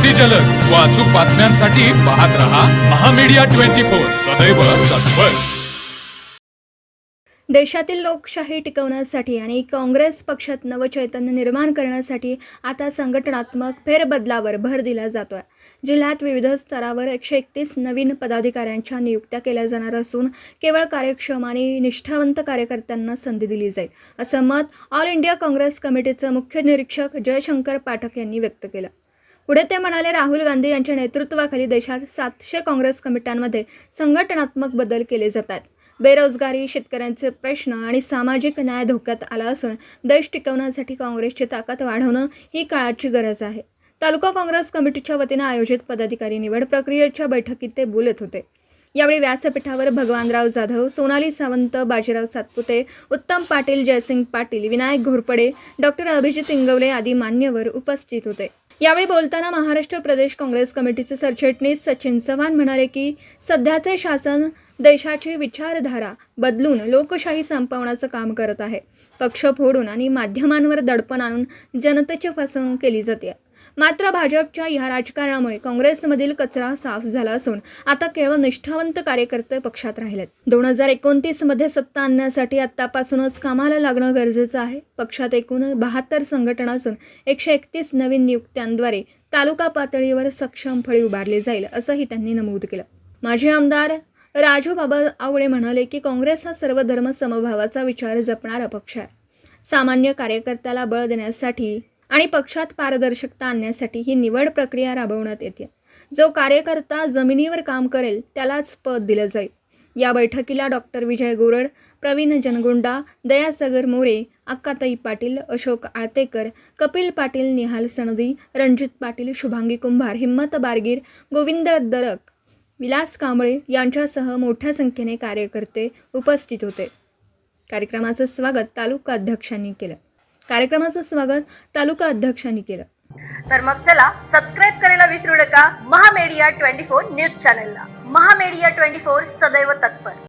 अति जलद व अचूक बातम्यांसाठी पाहत रहा महामीडिया 24 सदैव तत्पर। देशातील लोकशाही टिकवण्यासाठी आणि काँग्रेस पक्षात नवचैतन्य निर्माण करण्यासाठी आता संघटनात्मक फेरबदलावर भर दिला जातोय। जिल्ह्यात विविध स्तरावर 131 नवीन पदाधिकाऱ्यांच्या नियुक्त्या केल्या जाणार असून केवळ कार्यक्षम आणि निष्ठावंत कार्यकर्त्यांना संधी दिली जाईल, असं मत ऑल इंडिया काँग्रेस कमिटीचे मुख्य निरीक्षक जयशंकर पाठक यांनी व्यक्त केलं। पुढे ते म्हणाले, राहुल गांधी यांच्या नेतृत्वाखाली देशात 700 काँग्रेस कमिट्यांमध्ये संघटनात्मक बदल केले जातात। बेरोजगारी, शेतकऱ्यांचे प्रश्न आणि सामाजिक न्याय धोक्यात आला असून देश टिकवण्यासाठी काँग्रेसची ताकद वाढवणं ही काळाची गरज आहे। तालुका काँग्रेस कमिटीच्या वतीने आयोजित पदाधिकारी निवड प्रक्रियेच्या बैठकीत ते बोलत होते। यावेळी व्यासपीठावर भगवानराव जाधव, सोनाली सावंत, बाजीराव सातपुते, उत्तम पाटील, जयसिंग पाटील, विनायक घोरपडे, डॉक्टर अभिजित इंगवले आदी मान्यवर उपस्थित होते। यावेळी बोलताना महाराष्ट्र प्रदेश काँग्रेस कमिटीचे सरचिटणीस सचिन चव्हाण म्हणाले की सध्याचे शासन देशाची विचारधारा बदलून लोकशाही संपवण्याचं काम करत आहे। पक्ष फोडून आणि माध्यमांवर दडपण आणून जनतेची फसवणूक केली जाते। मात्र भाजपच्या या राजकारणामुळे काँग्रेसमधील कचरा साफ झाला असून आता केवळ निष्ठावंत कार्यकर्ते पक्षात राहिलेत। 2029 मध्ये सत्ता आणण्यासाठी आतापासूनच कामाला लागणं गरजेचं आहे। पक्षात एकूण 72 संघटना असून 131 नवीन नियुक्त्यांद्वारे तालुका पातळीवर सक्षम फळी उभारली जाईल, असंही त्यांनी नमूद केलं। माजी आमदार राजू बाबा आवळे म्हणाले की काँग्रेस हा सर्व धर्म समभावाचा विचार जपणारा पक्ष आहे। सामान्य कार्यकर्त्याला बळ देण्यासाठी आणि पक्षात पारदर्शकता आणण्यासाठी ही निवड प्रक्रिया राबवण्यात येते। जो कार्यकर्ता जमिनीवर काम करेल त्यालाच पद दिलं जाईल। या बैठकीला डॉक्टर विजय गोरड, प्रवीण जनगुंडा, दयासागर मोरे, अक्काताई पाटील, अशोक आळतेकर, कपिल पाटील, निहाल सनदी, रणजित पाटील, शुभांगी कुंभार, हिम्मत बारगीर, गोविंद दरक, विलास कांबळे यांच्यासह मोठ्या संख्येने कार्यकर्ते उपस्थित होते। कार्यक्रमाचं स्वागत तालुका अध्यक्षांनी केलं। तर मग चला सबस्क्राईब करायला विसरू नका महामीडिया 24 न्यूज चॅनलला। महामीडिया 24 सदैव तत्पर।